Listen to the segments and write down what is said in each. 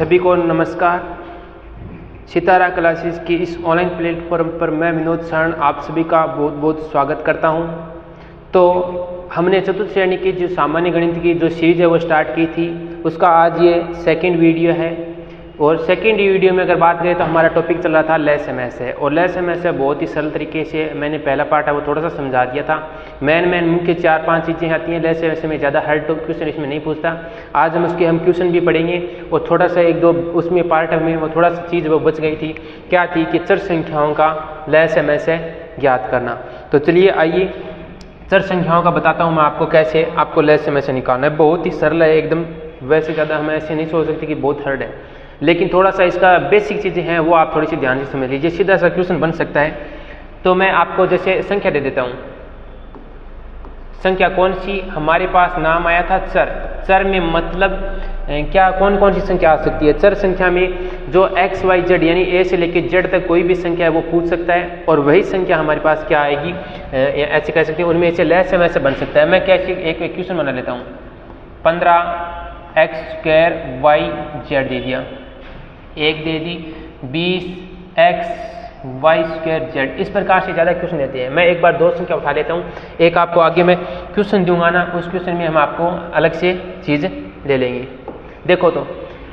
सभी को नमस्कार। सितारा क्लासेस की इस ऑनलाइन प्लेटफॉर्म पर मैं विनोद शरण आप सभी का बहुत बहुत स्वागत करता हूं। तो हमने चतुर्थ श्रेणी की जो सामान्य गणित की जो सीरीज है वो स्टार्ट की थी, उसका आज ये सेकंड वीडियो है। और सेकंड वीडियो में अगर बात करें तो हमारा टॉपिक चल रहा था लेस एमएस है, और लेस एमएस है बहुत ही सरल तरीके से मैंने पहला पार्ट है वो थोड़ा सा समझा दिया था। मेन मुख्य 4-5 चीज़ें आती हैं लेस एमएस में, ज़्यादा हार्ड क्वेश्चन इसमें नहीं पूछता। आज हम उसके क्वेश्चन भी पढ़ेंगे और थोड़ा सा एक दो उसमें पार्ट में वो थोड़ा सा चीज़ वो बच गई थी, क्या थी कि चर संख्याओं का लेस एमएस है ज्ञात करना। तो चलिए आइए चर संख्याओं का बताता हूँ मैं आपको कैसे आपको लेस एमएस निकालना है। बहुत ही सरल है एकदम, वैसे ज़्यादा हम ऐसे नहीं सोच सकते कि बहुत हार्ड है, लेकिन थोड़ा सा इसका बेसिक चीज़ें हैं वो आप थोड़ी सी ध्यान से समझ लीजिए, सीधा सा क्वेश्चन बन सकता है। तो मैं आपको जैसे संख्या दे देता हूँ। संख्या कौन सी हमारे पास नाम आया था चर। चर में मतलब क्या कौन कौन सी संख्या आ सकती है। चर संख्या में जो एक्स वाई जेड यानी ए से लेकर जेड तक कोई भी संख्या है वो पूछ सकता है, और वही संख्या हमारे पास क्या आएगी ऐसे कह सकते हैं, उनमें से लेस एमएस बन सकता है। मैं कैसे एक क्वेश्चन बना लेता हूँ। 15x² वाई जेड दे दिया, एक दे दी 20x² जेड। इस प्रकार से ज़्यादा क्वेश्चन देते हैं। मैं एक बार दो संख्या उठा लेता हूँ, एक आपको आगे मैं क्वेश्चन दूंगा ना, उस क्वेश्चन में हम आपको अलग से चीज़ ले लेंगे। देखो तो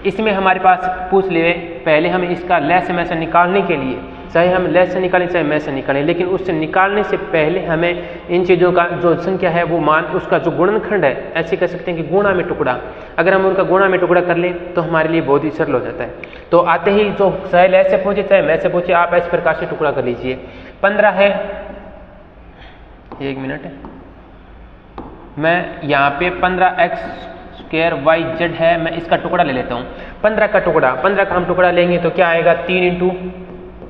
इसमें हमारे पास पूछ लिए, पहले हमें इसका लेस एमएस निकालने के लिए, चाहे हम लेस से निकालें चाहे मैस से निकालें, लेकिन उससे निकालने से पहले हमें इन चीज़ों का जो संख्या है वो मान, उसका जो गुणनखंड है ऐसे कह सकते हैं कि गुणा में टुकड़ा, अगर हम उनका गुणा में टुकड़ा कर लें तो हमारे लिए बहुत ही सरल हो जाता है। तो आते ही जो चाहे लेस से पहुँचे चाहे मैस से पहुँचे, आप इस प्रकार से टुकड़ा कर लीजिए। 15 है, एक मिनट है, मैं यहाँ पे 15x² वाई जेड है, मैं इसका टुकड़ा ले लेता हूँ। 15 का टुकड़ा, 15 का हम टुकड़ा लेंगे तो क्या आएगा 3 ×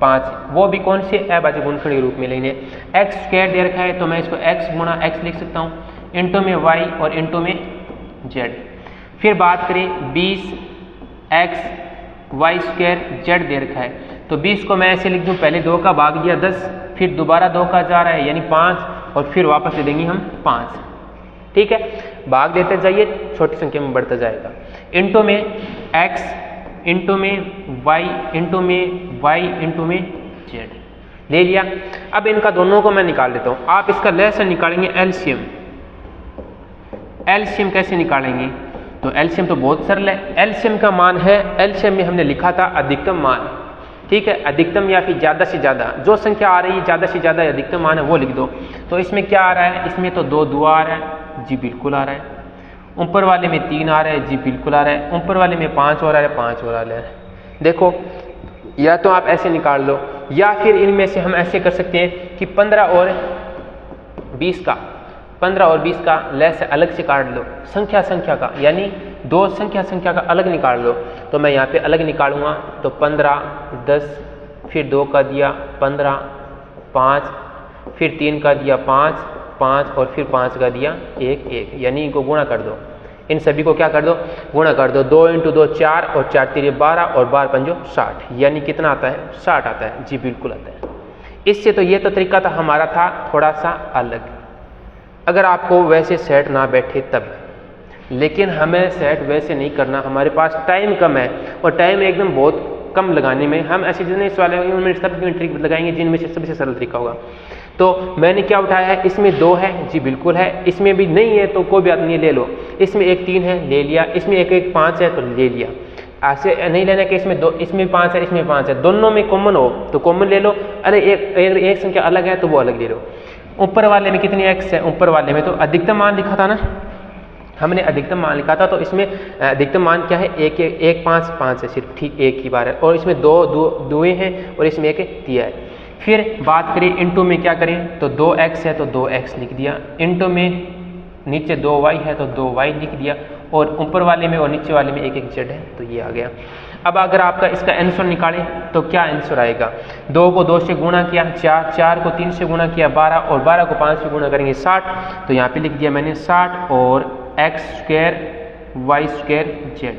5, वो भी कौन से अभाज्य गुणनखंड के रूप में लेंगे। x² दे रखा है तो मैं इसको x गुणा x लिख सकता हूँ, इंटू में y और इंटू में z। फिर बात करें 20x² जेड दे रखा है, तो 20 को मैं ऐसे लिख दूँ, पहले 2 का भाग दिया 10, फिर दोबारा 2 का जा रहा है यानी 5, और फिर वापस दे देंगे हम 5। ठीक है, भाग देते जाइए, छोटी संख्या में बढ़ता जाएगा। इंटू में x, इंटू में y, इंटू में y, इंटू में z ले लिया। अब इनका दोनों को मैं निकाल देता हूँ। आप इसका लेस निकालेंगे एलसीएम। एलसीएम कैसे निकालेंगे, तो एलसीएम तो बहुत सरल है। एलसीएम का मान है, एलसीएम में हमने लिखा था अधिकतम मान, ठीक है, अधिकतम या फिर ज़्यादा से ज़्यादा जो संख्या आ रही है, ज़्यादा से ज़्यादा अधिकतम मान है वो लिख दो। तो इसमें क्या आ रहा है, इसमें तो 2 दुआ आ रहा है, जी बिल्कुल आ रहा है। ऊपर वाले में 3 आ रहा है, जी बिल्कुल आ रहा है। ऊपर वाले में 5 और आ रहा है, 5 और आ रहा है। देखो, या तो आप ऐसे निकाल लो, या फिर इनमें से हम ऐसे कर सकते हैं कि 15 और 20 का लेस अलग से काट लो, संख्या का, यानी दो संख्या का अलग निकाल लो। तो मैं यहाँ पे अलग निकालूंगा, तो 15, 10, फिर 2 का दिया 15, 5, फिर 3 का दिया 5, 5 और फिर 5 का दिया 1, 1, यानी इनको गुणा कर दो। इन सभी को क्या कर दो, गुणा कर दो। 2 × 2 4 और 4 3 12 और 12 5 60, यानी कितना आता है 60 आता है, जी बिल्कुल आता है। इससे तो ये तो तरीका था हमारा था थोड़ा सा अलग, अगर आपको वैसे सेट ना बैठे तब, लेकिन हमें सेट वैसे नहीं करना, हमारे पास टाइम कम है और टाइम एकदम बहुत कम लगाने में हम ऐसे जितने सवाल हैं उनमें सब ट्रिक लगाएंगे जिनमें से सबसे सरल तरीका होगा। तो मैंने क्या उठाया है, इसमें 2 है, जी बिल्कुल है। इसमें भी नहीं है तो कोई बात नहीं, ले लो। इसमें एक 3 है, ले लिया। इसमें एक 5 है तो ले लिया। ऐसे नहीं लेना कि इसमें 2, इसमें 5 है, इसमें 5 है, दोनों में कॉमन हो तो कॉमन ले लो। अरे एक संख्या अलग है तो वो अलग ले लो। ऊपर वाले में कितनी x है, ऊपर वाले में तो अधिकतम मान लिखा था ना, हमने अधिकतम मान लिखा था, तो इसमें अधिकतम मान क्या है, 1 5 5 है, सिर्फ ठीक एक ही बार है। और इसमें 2 दुए हैं और इसमें एक दिया है। फिर बात करें इंटू में, क्या करें, तो 2x है तो 2x लिख दिया, इंटू में नीचे 2y है तो 2y लिख दिया, और ऊपर वाले में और नीचे वाले में 1 1 z है, तो ये आ गया। अब अगर आपका इसका आंसर निकालें तो क्या आंसर आएगा, 2 को 2 से गुणा किया 4, 4 को 3 से गुणा किया 12, और 12 को 5 से गुणा करेंगे 60, तो यहाँ पे लिख दिया मैंने 60 और x² y² z।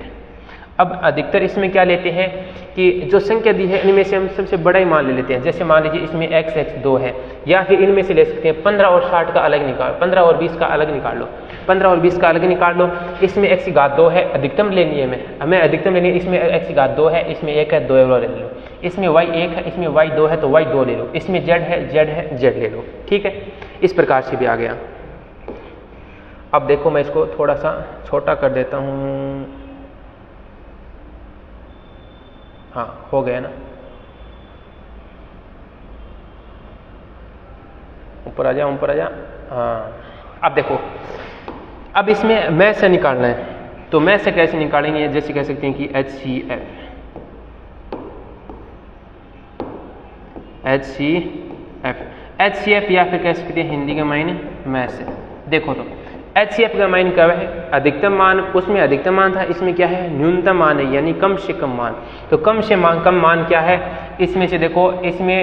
अब अधिकतर इसमें क्या लेते हैं कि जो संख्या दी है इनमें से हम सबसे बड़ा ही मान ले लेते हैं। जैसे मान लीजिए इसमें x 2 है, या फिर इनमें से ले सकते हैं 15 और 60 का अलग निकाल, 15 और 20 का अलग निकाल लो, 15 और 20 का अलग निकाल लो। इसमें x2 है, अधिकतम लेनी है हमें अधिकतम लेनी है। इसमें x2 है, इसमें 1 है, 2 ले लो। इसमें y1 है, इसमें y2 है, तो y2 ले लो। इसमें z है, z ले लो। ठीक है, इस प्रकार से भी आ गया। अब देखो मैं इसको थोड़ा सा छोटा कर देता हूँ। हाँ, हो गया ना, ऊपर आ जा। हाँ, अब देखो, अब इसमें मैं से निकालना है, तो मैं से कैसे निकालेंगे? जैसे कह सकते हैं कि HCF या फिर कह सकते हैं हिंदी के मायने मैं से। देखो तो HCF का मान क्या है? अधिकतम मान। उसमें अधिकतम मान था, इसमें क्या है? न्यूनतम मान है, यानी कम से कम मान। तो कम से कम मान क्या है? इसमें से देखो, इसमें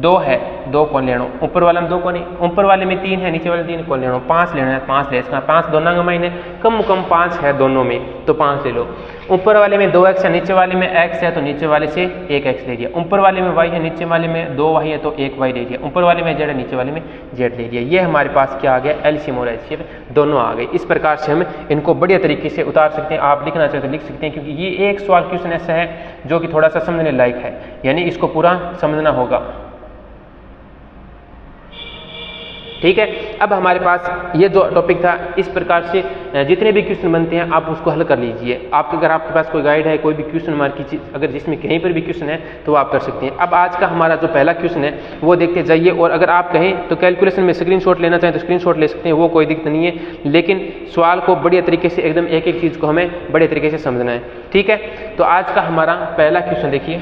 2 है, 2 कौन लेना? ऊपर वाला में 2 कौन है? ऊपर वाले में 3 है, नीचे वाले 3 कौन लेना? 5 लेना है, 5 ले। इसका 5 दोनों का मान है, कम 5 है दोनों में, तो 5 ले लो। ऊपर वाले में 2x है, नीचे वाले में x है, तो नीचे वाले से 1x ले लिया। ऊपर वाले में y है, नीचे वाले में 2y है, तो 1y ले लिया। ऊपर वाले में z है, नीचे वाले में z ले लिया। ये हमारे पास क्या आ गया? एलसीएम और एचसीएफ दोनों आ गए। इस प्रकार से हम इनको बढ़िया तरीके से उतार सकते हैं। आप लिखना चाहते तो लिख सकते हैं, क्योंकि ये एक सवाल क्वेश्चन ऐसा है जो कि थोड़ा सा समझने लायक है, यानी इसको पूरा समझना होगा। ठीक है, अब हमारे पास ये जो टॉपिक था, इस प्रकार से जितने भी क्वेश्चन बनते हैं आप उसको हल कर लीजिए। अगर आपके पास कोई गाइड है, कोई भी क्वेश्चन मार्क की चीज़ अगर जिसमें कहीं पर भी क्वेश्चन है तो आप कर सकते हैं। अब आज का हमारा जो पहला क्वेश्चन है वो देखते जाइए, और अगर आप कहें तो कैलकुलेशन में स्क्रीनशॉट लेना चाहें तो स्क्रीनशॉट ले सकते हैं, वो कोई दिक्कत नहीं है। लेकिन सवाल को बढ़िया तरीके से एकदम एक एक चीज़ को हमें बढ़िया तरीके से समझना है। ठीक है, तो आज का हमारा पहला क्वेश्चन देखिए,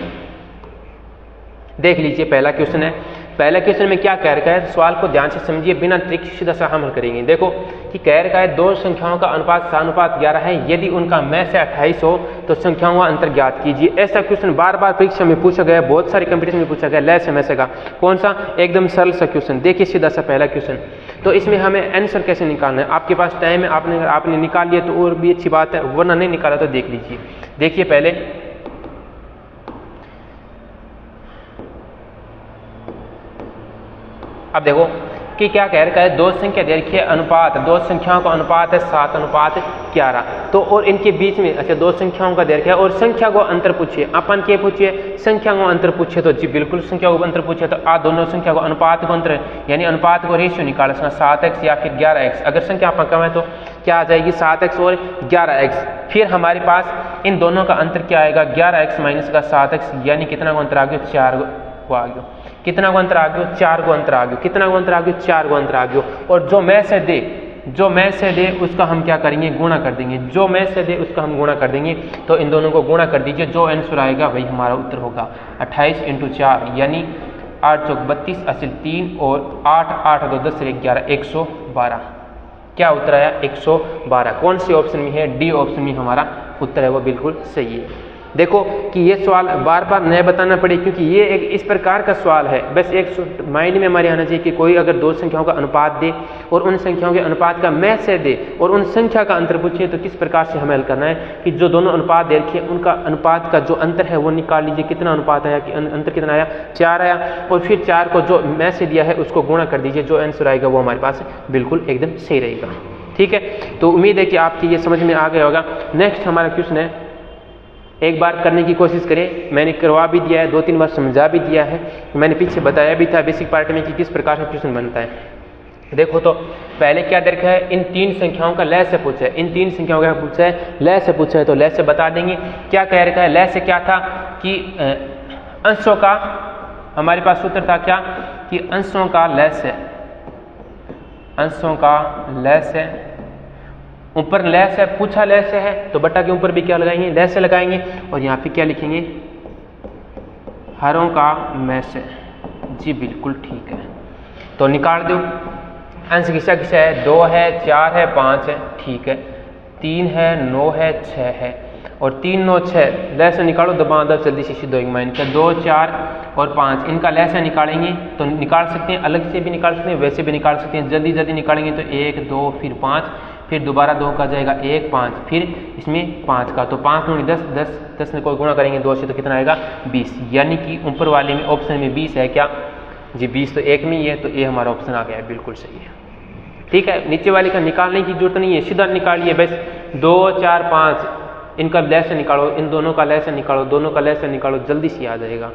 देख लीजिए। पहला क्वेश्चन है, पहला क्वेश्चन में क्या कह रखा है? सवाल को ध्यान से समझिए, बिना ट्रिक सीधा सा हम हल करेंगे। देखो कि कह रखा है 2 संख्याओं का अनुपात 7:11 है, यदि उनका मैं से 28 हो तो संख्याओं का अंतर ज्ञात कीजिए। ऐसा क्वेश्चन बार बार परीक्षा में पूछा गया, बहुत सारे कंपटीशन में पूछा गया, ले से मैं से का। कौन सा? एकदम सरल सा क्वेश्चन। देखिए सीधा सा पहला क्वेश्चन। तो इसमें हमें आंसर कैसे निकालना है? आपके पास टाइम है, आपने निकाल लिया तो और भी अच्छी बात है, वरना नहीं निकाला तो देख लीजिए। देखिए पहले अब देखो कि क्या कह रखा है? 2 संख्या दे रखी है, अनुपात 2 संख्याओं का अनुपात है 7:11। तो और इनके बीच में, अच्छा 2 संख्याओं का दे रखा है और संख्या को अंतर पूछिए। अपन क्या पूछिए? संख्या को अंतर पूछे, तो जी बिल्कुल संख्या को अंतर पूछे तो आ दोनों संख्या को अनुपात को अंतर, यानी अनुपात को रेशियो निकालना 7x या फिर 11x। अगर संख्या अपन कम है तो क्या आ जाएगी? 7x और 11x। फिर हमारे पास इन दोनों का अंतर क्या आएगा? 11x माइनस का 7x, यानी कितना को अंतर आ गया? 4 को आ गया। कितना को अंतर आ गया? 4 को अंतर आ गया। कितना को अंतर आ गया? 4 को अंतर आ गया। और जो मैं से दे उसका हम क्या करेंगे? गुणा कर देंगे। जो मैं से दे उसका हम गुणा कर देंगे। तो इन दोनों को गुणा कर दीजिए, जो आंसर आएगा वही हमारा उत्तर होगा। 28 × 4 यानी 8 चौक 32 असल 3 और 8 8 2 10 11 112। क्या उत्तर आया? 112। कौन से ऑप्शन में है? डी ऑप्शन में हमारा उत्तर है, वो बिल्कुल सही है। देखो कि ये सवाल बार बार नहीं बताना पड़े, क्योंकि ये एक इस प्रकार का सवाल है। बस एक माइंड में हमारे आना चाहिए कि कोई अगर 2 संख्याओं का अनुपात दे और उन संख्याओं के अनुपात का मैं से दे और उन संख्या का अंतर पूछे, तो किस प्रकार से हमें हल करना है कि जो दोनों अनुपात दे रखे हैं उनका अनुपात का जो अंतर है वो निकाल लीजिए। कितना अनुपात आया कि अंतर कितना आया? 4 आया। और फिर 4 को जो मैं से दिया है उसको गुणा कर दीजिए, जो आंसर आएगा वो हमारे पास बिल्कुल एकदम सही रहेगा। ठीक है, तो उम्मीद है कि आपकी ये समझ में आ गया होगा। नेक्स्ट हमारा क्वेश्चन है, एक बार करने की कोशिश करें। मैंने करवा भी दिया है, 2-3 बार समझा भी दिया है, मैंने पीछे बताया भी था बेसिक पार्ट में कि किस प्रकार से क्वेश्चन बनता है। देखो तो पहले क्या दे रखा है? इन 3 संख्याओं का लय से पूछा है। इन 3 संख्याओं का पूछा है, लय से पूछा है, तो लय से बता देंगे। क्या कह रखा है? लय से क्या था कि अंशों का, हमारे पास सूत्र था क्या कि अंशों का लय से, अंशों का लय से, ऊपर लय से पूछा, लय से है तो बटा के ऊपर भी क्या लगाएंगे? लय से लगाएंगे। और यहाँ पे क्या लिखेंगे? हरों का मैं से। जी बिल्कुल ठीक है, तो निकाल दो। अंश किसा किसा है? 2 है, 4 है, 5 है। ठीक है, 3 है, 9 है, 6 है और 3 9 6। लय से निकालो, दबा दब जल्दी से दो माइन का 2 4 और 5, इनका लय से निकालेंगे तो निकाल सकते हैं, अलग से भी निकाल सकते हैं, वैसे भी निकाल सकते हैं। जल्दी जल्दी निकालेंगे तो 1 2 फिर 5 फिर दोबारा 2 का जाएगा 1 5, फिर इसमें 5 का, तो 5 दूनी 10, 10 में कोई गुणा करेंगे 2 से तो कितना आएगा 20, यानी कि ऊपर वाले में ऑप्शन में 20 है क्या जी, 20 तो एक में ही है, तो ये हमारा ऑप्शन आ गया है, बिल्कुल सही है। ठीक है, नीचे वाले का निकालने की जरूरत नहीं है, सीधा निकालिए बस। 2 4 5 इनका लहसे निकालो, इन दोनों का लहसे निकालो, दोनों का लहसे निकालो, जल्दी से आ जाएगा,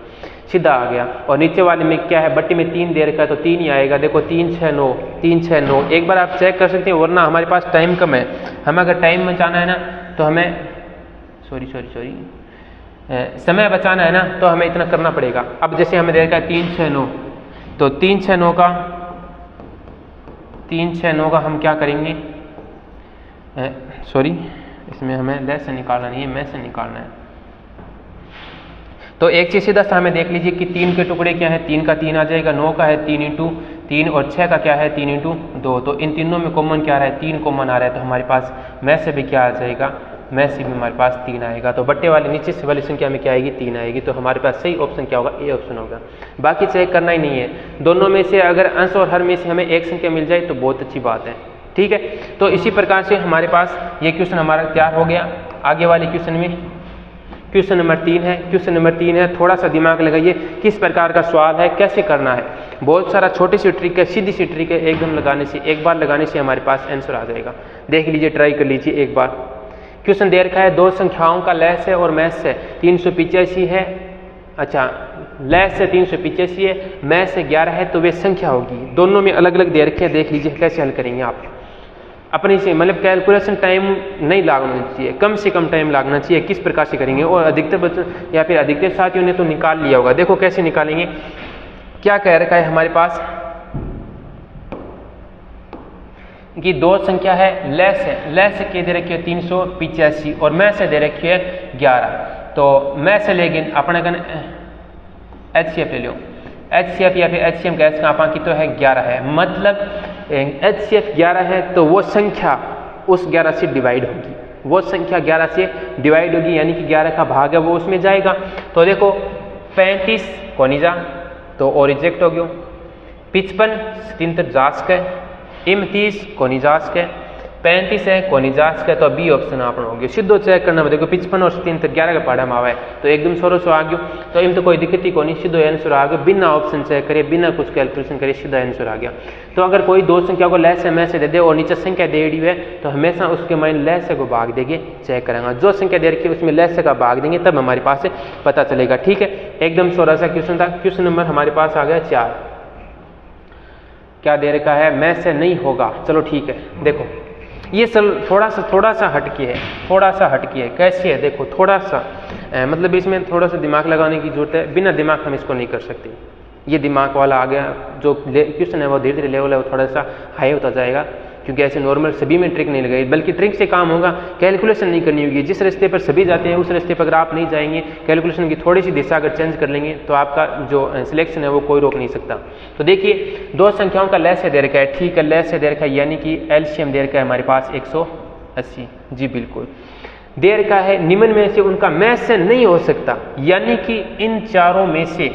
सीधा आ गया। और नीचे वाले में क्या है, बट्टी में 3 दे रखा है तो 3 ही आएगा। देखो 3 6 9, 3 6 9, एक बार आप चेक कर सकते हैं, वरना हमारे पास टाइम कम है, हमें अगर टाइम बचाना है ना तो हमें समय बचाना है ना तो हमें इतना करना पड़ेगा। अब जैसे हमें दे रखा है 3 6 9, तो 3 6 9 का हम क्या करेंगे, इसमें हमें लैस से निकालना नहीं है, मैं से निकालना है। तो एक चीज सीधा सा हमें देख लीजिए कि 3 के टुकड़े क्या है, 3 का 3 आ जाएगा, 9 का है 3 × 3 और 6 का क्या है 3 × 2, तो इन तीनों में कॉमन क्या आ रहा है, 3 कॉमन आ रहा है, तो हमारे पास मैं से भी क्या आ जाएगा, मैं से भी हमारे पास 3 आएगा। तो बट्टे वाले नीचे से वाली संख्या में क्या आएगी, 3 आएगी, तो हमारे पास सही ऑप्शन क्या होगा, ए ऑप्शन होगा। बाकी चेक करना ही नहीं है, दोनों में से अगर अंश और हर में से हमें एक संख्या मिल जाए तो बहुत अच्छी बात है। ठीक है, तो इसी प्रकार से हमारे पास ये क्वेश्चन हमारा तैयार हो गया। आगे वाले क्वेश्चन में क्वेश्चन नंबर 3 है, क्वेश्चन नंबर 3 है, थोड़ा सा दिमाग लगाइए किस प्रकार का सवाल है, कैसे करना है। बहुत सारा छोटी सी ट्रिक है, सीधी सी ट्रिक है, एकदम लगाने से, एक बार लगाने से हमारे पास आंसर आ जाएगा। देख लीजिए, ट्राई कर लीजिए एक बार। क्वेश्चन दे रखा है, दो संख्याओं का लैस है और मैस है 385 है, अच्छा लैस से 385 है, मैस से 11 है, तो वे संख्या होगी। दोनों में अलग अलग दे रखे हैं, देख लीजिए कैसे हल करेंगे आप अपने से, मतलब कैलकुलेशन टाइम नहीं लागना चाहिए, कम से कम टाइम लागना चाहिए, किस प्रकार से करेंगे। और अधिकतर बच्चों या फिर अधिकतर साथियों ने तो निकाल लिया होगा, देखो कैसे निकालेंगे। क्या कह रखा है हमारे पास कि दो संख्या है, लैस है, लैस के दे रखी है 385 और मैं से दे रखी है 11, तो मैं से लेकिन अपने कन HCF ले लो, HCF या फिर HCM गैस का आपा की तो है 11 है, मतलब HCF 11 है तो वो संख्या उस 11 से डिवाइड होगी, वो संख्या 11 से डिवाइड होगी, यानी कि 11 का भाग है वो उसमें जाएगा। तो देखो 35 को नहीं जा तो और रिजेक्ट हो गयो, 55 73 जास के, 29 को नहीं जास के, 35 है को नहीं जास के, तो बी ऑप्शन आप हो गया। सीधो चेक करना में देखो 55 और 73 11 का पाड़ा में आवा है तो एकदम 1600 आ गयो, तो इम तो कोई दिक्कत ही को नहीं, सीधो आंसर आ गया, बिना ऑप्शन चेक करे, बिना कुछ कैलकुलेशन करे सीधा आंसर आ गया। तो अगर कोई दो संख्या को लैस है मैस से दे दे और नीचे संख्या दे दी है तो हमेशा उसके माइन लैस को भाग देंगे, चेक करेंगे, जो संख्या दे रखी है उसमें लैस का भाग देंगे, तब हमारे पास पता चलेगा। ठीक है, एकदम छोटा सा क्वेश्चन था। क्वेश्चन नंबर हमारे पास आ गया 4। क्या दे रखा है, मैस से नहीं होगा, चलो ठीक है। देखो ये थोड़ा सा हटके है, थोड़ा सा हटके है, कैसे है देखो, थोड़ा सा मतलब इसमें थोड़ा सा दिमाग लगाने की जरूरत है, बिना दिमाग हम इसको नहीं कर सकते। ये दिमाग वाला आ गया, जो क्वेश्चन है वो धीरे धीरे लेवल है वो थोड़ा सा हाई होता जाएगा, क्योंकि ऐसे नॉर्मल सभी में ट्रिक नहीं लगाई, बल्कि ट्रिक से काम होगा, कैलकुलेशन नहीं करनी होगी। जिस रास्ते पर सभी जाते हैं उस रास्ते पर अगर आप नहीं जाएंगे, कैलकुलेशन की थोड़ी सी दिशा अगर चेंज कर लेंगे तो आपका जो सिलेक्शन है वो कोई रोक नहीं सकता। तो देखिए दो संख्याओं का लैस दे रखा है, ठीक है, लैस दे रखा है, यानी कि एलसीएम दे रखा है हमारे पास 180, जी बिल्कुल दे रखा है। निम्न में से उनका मैच से नहीं हो सकता, यानी कि इन चारों में से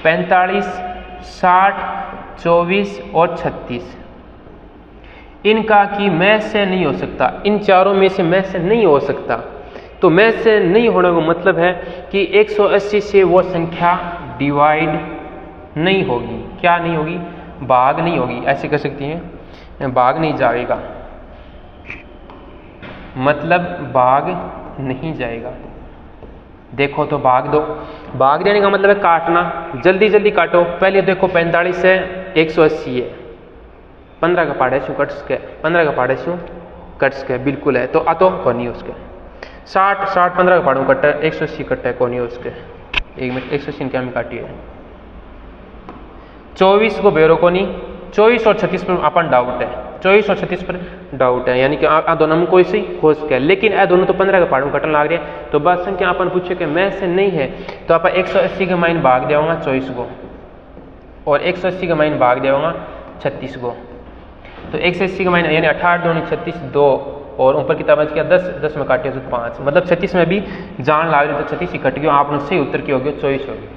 45 60 24 और 36 इनका की मैच से नहीं हो सकता, इन चारों में से मैच से नहीं हो सकता। तो मैच से नहीं होने का मतलब है कि 180 से वो संख्या डिवाइड नहीं होगी, क्या नहीं होगी, भाग नहीं होगी, ऐसे कर सकती हैं, भाग नहीं जाएगा, मतलब भाग नहीं जाएगा। देखो तो भाग दो, भाग देने का मतलब है काटना, जल्दी जल्दी काटो। पहले देखो 45 है 180 है, 15 का पाड़े शू कट्स के, 15 का पाड़े शू कट्स के, बिल्कुल है, तो आतो कोनी उसके 60 15 का पाड़ू कट्टा 180 कट्टा है कोनी उसके, 1 मिनट 180 क्या में काटी है। 24 को बेरो कोनी, 24 और 36 पर अपन डाउट है, 24 और 36 पर डाउट है, यानी कि आ दोनों में कोई सी खोज के, लेकिन ए दोनों तो 15 का पाड़ू कटन लाग रहे हैं। तो बात संख्या अपन पूछे कि मैं से नहीं है, तो आप 180 के माइन भाग देगा 24 को और 180 का माइन भाग देगा 36 को, तो 180 का माइन यानी 18 2 36 2 और ऊपर की तरफ किया 10 में काटे तो 5, मतलब 36 में भी जान लाग रही, तो 36 ही कट गया, आपने सही उत्तर की हो गया 24 हो गया।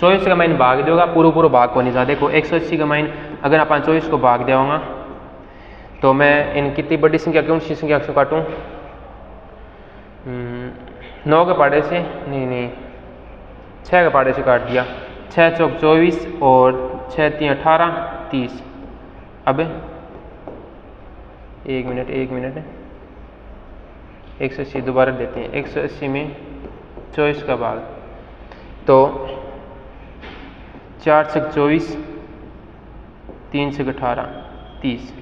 24 का माइन भाग देगा, पूरा भाग को नहीं जा, देखो 180 का माइन अगर आप 24 को भाग देगा तो मैं इन कितनी बड़ी संख्या कौन सी संख्या से काटूँ? 9 के पाड़े से नहीं 6 के पाड़े से काट दिया। 6 चौक 24 और 6 3 18 30। अब 1 मिनट 180 दोबारा देते हैं। 180 में 24 का भाग, तो 4 से 24 3 से 18 30।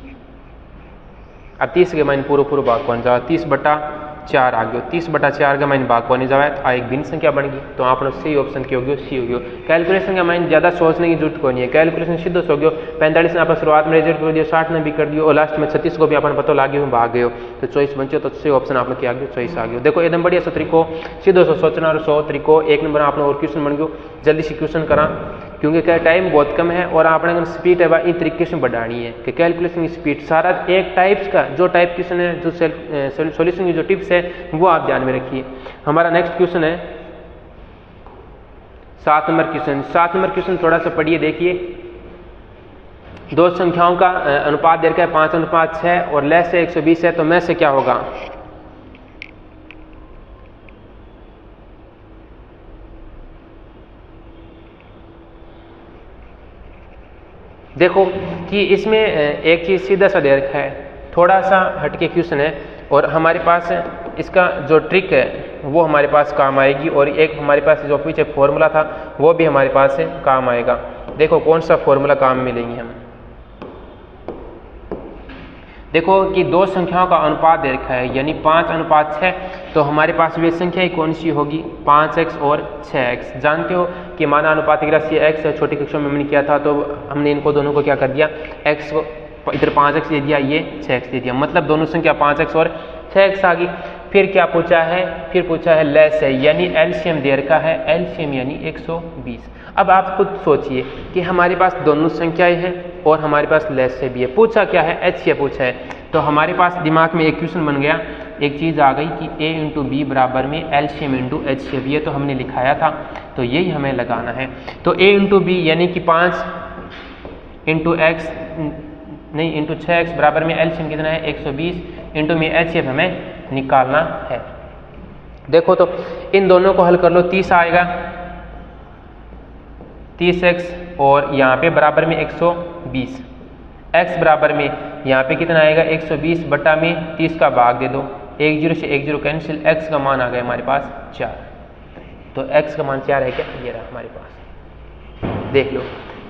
अब 30 के माइन पूरा भाग कौन जाए? 30/4 आ गया। 30/4 का माइन भाग कौन जाए? तो एक भिन्न संख्या बन गई। तो आपने सही ऑप्शन की होगी, सी होगी। कैलकुलेशन का माइन ज़्यादा सोचने की जरूरत कोई नहीं है। कैलकुलेशन सीधे हो गया। 45 ने आप शुरुआत में रिजल्ट कर दिया, 60 ने भी कर दिया और लास्ट में 36 को भी अपन पता लगे हो, भाग गए हो, तो चॉइस बचे। तो सही ऑप्शन आपने क्या गया? चॉइस आ गया। देखो एकदम बढ़िया सा तरीको, सीधे से सोचना और 100 तरीको। 1 नंबर आपने और क्वेश्चन बन गयो। जल्दी से क्वेश्चन करा क्योंकि क्या टाइम बहुत कम है और आपने स्पीड है वह इन तरीके से बढ़ानी है कि कैलकुलेशन की स्पीड सारा एक टाइप्स का जो टाइप क्वेश्चन है, जो सॉल्यूशन की जो टिप्स है वो आप ध्यान में रखिए। हमारा नेक्स्ट क्वेश्चन है 7 नंबर क्वेश्चन। 7 नंबर क्वेश्चन थोड़ा सा पढ़िए, देखिए। दो संख्याओं का अनुपात दे रखा है 5:6 और लेस से 120 है, तो में से क्या होगा? देखो कि इसमें एक चीज़ सीधा सा दे रखा है, थोड़ा सा हटके क्वेश्चन है और हमारे पास इसका जो ट्रिक है वो हमारे पास काम आएगी और एक हमारे पास जो पीछे फॉर्मूला था वो भी हमारे पास काम आएगा। देखो कौन सा फॉर्मूला काम मिलेंगे हम। देखो कि दो संख्याओं का अनुपात दे रखा है यानी 5:6, तो हमारे पास वे संख्या कौन सी होगी? 5x और 6x। जानते हो कि माना अनुपातिक राशि x है, छोटी कक्षा में हमने किया था, तो हमने इनको दोनों को क्या कर दिया? x को इधर 5x दे दिया, ये 6x दे दिया, मतलब दोनों संख्या 5x और 6x आ गई। फिर क्या पूछा है? फिर पूछा है लेस है यानी एलसीएम दे रखा है, एलसीएम यानी 120। अब आप खुद सोचिए कि हमारे पास दोनों संख्याएं हैं और हमारे पास लेस से भी है। पूछा क्या है? एचसीएफ पूछा है। तो हमारे पास दिमाग में एक क्वेश्चन बन गया, एक चीज़ आ गई कि a इंटू बी बराबर में एलसीएम इंटू एचसीएफ। ये तो हमने लिखाया था, तो यही हमें लगाना है। तो a इंटू बी यानी कि 5 इंटू एक्स नहीं इंटू 6x बराबर में एलसीएम कितना है? 120 इंटू में एचसीएफ हमें निकालना है। देखो तो इन दोनों को हल कर लो, 30 आएगा, 30x और यहाँ पे बराबर में 120, x बराबर में यहाँ पे कितना आएगा? 120 बटा में 30 का भाग दे दो, 1 0 से 1 0 कैंसिल, x का मान आ गया हमारे पास 4। तो x का मान 4 है क्या? ये रहा हमारे पास। देख लो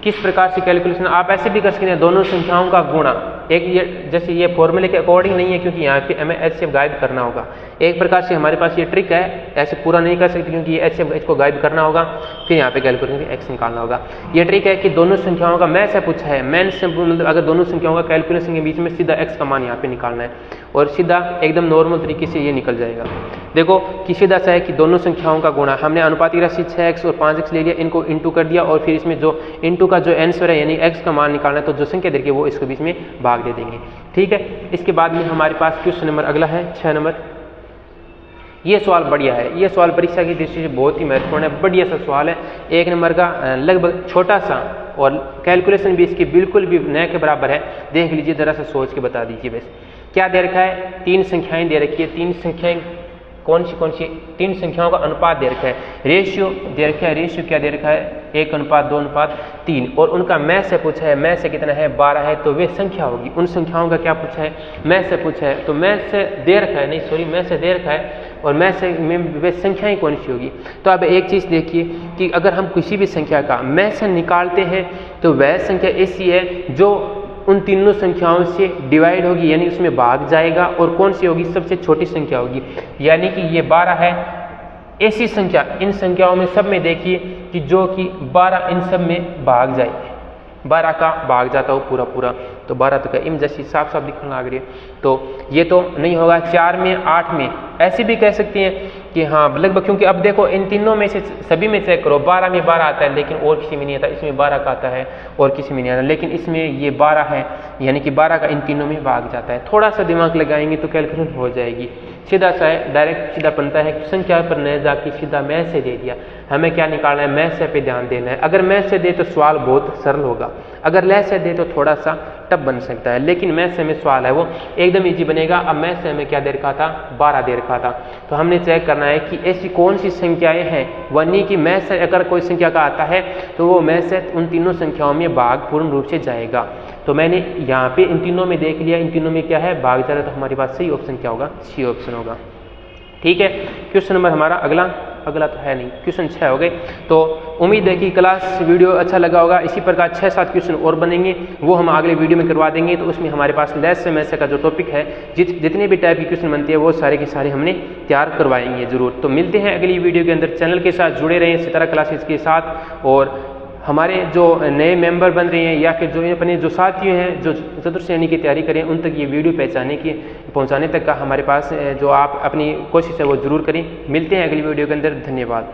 किस प्रकार से कैलकुलेशन आप ऐसे भी कर सकते हैं, दोनों संख्याओं का गुणा। एक ये जैसे ये फॉर्मूले के अकॉर्डिंग नहीं है क्योंकि यहाँ पे हमें एचसीएफ गायब करना होगा। एक प्रकार से हमारे पास ये ट्रिक है, ऐसे पूरा नहीं कर सकते क्योंकि ये एचसीएफ इसको गायब करना होगा, फिर यहाँ पे कैलकुलेशन में एक्स निकालना होगा। ये ट्रिक है कि दोनों संख्याओं का मैं से पूछा है, मैन से मतलब अगर दोनों संख्याओं का कैलकुलेशन के बीच में सीधा एक्स का मान यहाँ पे निकालना है और सीधा एकदम नॉर्मल तरीके से ये निकल जाएगा। देखो कि सीधा सा है कि दोनों संख्याओं का गुणा, हमने अनुपातिक राशि 6x और 5x ले लिया, इनको इंटू कर दिया और फिर इसमें जो इंटू का जो आंसर है यानी x का मान निकालना है, तो जो संख्या देखिए वो इसके बीच में भाग दे देंगे। ठीक है, इसके बाद में हमारे पास क्वेश्चन नंबर अगला है 6 नंबर। ये सवाल बढ़िया है, ये सवाल परीक्षा की दृष्टि से बहुत ही महत्वपूर्ण है, बढ़िया सा सवाल है। 1 नंबर का लगभग छोटा सा और कैलकुलेशन भी इसकी बिल्कुल भी नए के बराबर है। देख लीजिए, जरा सा सोच के बता दीजिए। बस क्या दे रखा है? 3 संख्याएं दे रखी है। 3 संख्याएं कौन सी? 3 संख्याओं का अनुपात दे रखा है, रेशियो दे रखा है। रेशियो क्या दे रखा है? 1:2:3 और उनका मैं से पूछा है, मैं से कितना है? 12 है, तो वे संख्या होगी। उन संख्याओं का क्या पूछा है? मैं से पूछा है, तो मैं से दे रखा है, नहीं सॉरी मैं से दे रखा है और मैं से में वे संख्याएं कौन सी होगी। तो अब एक चीज़ देखिए कि अगर हम किसी भी संख्या का मैं से निकालते हैं तो वह संख्या ऐसी है जो उन तीनों संख्याओं से डिवाइड होगी यानी उसमें भाग जाएगा, और कौन सी होगी? सबसे छोटी संख्या होगी। यानी कि ये 12 है, ऐसी संख्या इन संख्याओं में सब में देखिए कि जो कि 12 इन सब में भाग जाए, 12 का भाग जाता हो पूरा, तो 12 तो क्या इम जैसी साफ साफ दिखने लग रही है, तो ये तो नहीं होगा। 4 में 8 में ऐसे भी कह सकते हैं कि हाँ लगभग, क्योंकि अब देखो इन तीनों में से सभी में चेक करो, 12 में 12 आता है लेकिन और किसी में नहीं आता, इसमें 12 का आता है और किसी में नहीं आता, लेकिन इसमें ये 12 है यानी कि 12 का इन तीनों में भाग जाता है। थोड़ा सा दिमाग लगाएंगे तो कैलकुलेशन हो जाएगी। सीधा सा है, डायरेक्ट सीधा बनता है संख्या पर न जाके सीधा मैं से दे दिया। हमें क्या निकालना है, मैं से पे ध्यान देना है। अगर मैं से दे तो सवाल बहुत सरल होगा, अगर ले से दे तो थोड़ा सा टफ बन सकता है, लेकिन मैं से में सवाल है वो एकदम ईजी बनेगा। अब मैं से हमें क्या दे रखा था, 12 दे रखा था। तो हमने चेक करना है कि ऐसी कौन सी संख्याएं हैं, वनी की मैं से अगर कोई संख्या का आता है तो वो मैं से उन तीनों संख्याओं में भाग पूर्ण रूप से जाएगा। तो मैंने यहाँ पे इन तीनों में देख लिया, इन तीनों में क्या है, भाग जा रहा है, तो हमारे पास सही ऑप्शन क्या होगा, सी ऑप्शन होगा। ठीक है, क्वेश्चन नंबर हमारा अगला तो है नहीं, क्वेश्चन 6 हो गए। तो उम्मीद है कि क्लास वीडियो अच्छा लगा होगा। इसी प्रकार 6-7 क्वेश्चन और बनेंगे, वो हम अगले वीडियो में करवा देंगे। तो उसमें हमारे पास लेस से मैसे का जो टॉपिक है, जितने भी टाइप की क्वेश्चन बनती है वो सारे के सारे हमने तैयार करवाएंगे जरूर। तो मिलते हैं अगली वीडियो के अंदर। चैनल के साथ जुड़े रहें सितारा क्लासेस के साथ, और हमारे जो नए मेंबर बन रहे हैं या फिर जो अपने जो साथी हैं जो चतुर्थ श्रेणी की तैयारी करें, उन तक ये वीडियो पहुंचाने तक का हमारे पास जो आप अपनी कोशिश है वो जरूर करें। मिलते हैं अगली वीडियो के अंदर। धन्यवाद।